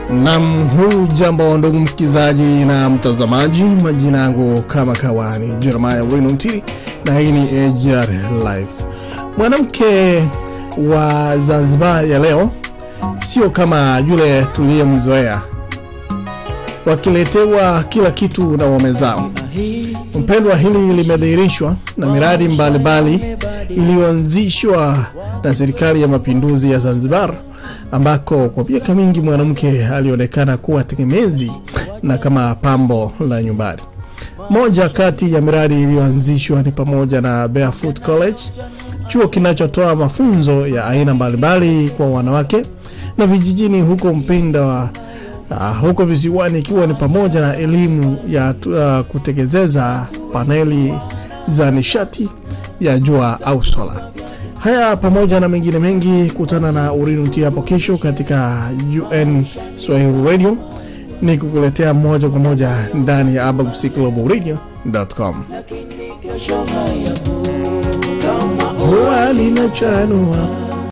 Naam, jambo ndugu msikizaji na mtazamaji, majina yangu kama kawani Jeremiah Winunti na hii ni AGR Live. Mwanamke wa Zanzibar ya leo sio kama yule tuliyemzoea, wakiletewa kila kitu na waume zao. Mpendwa, hili limedhihirishwa na miradi mbalimbali iliyoanzishwa na serikali ya mapinduzi ya Zanzibar, ambako kwa miaka mingi mwanamke alionekana kuwa tegemezi na kama pambo la nyumbani. Moja kati ya miradi iliyoanzishwa ni pamoja na Barefoot College, chuo kinachotoa mafunzo ya aina mbalimbali kwa wanawake na vijijini huko Mpinda huko visiwani, ikiwa ni pamoja na elimu ya kuteketeza paneli za nishati ya jua au sola. Haya pamoja na mengine mengi, kutana na Winunti hapo kesho katika UN Swahili Radio, ni kukuletea moja kwa moja ndani ya abacusglobalradio.com. Huwa linachanua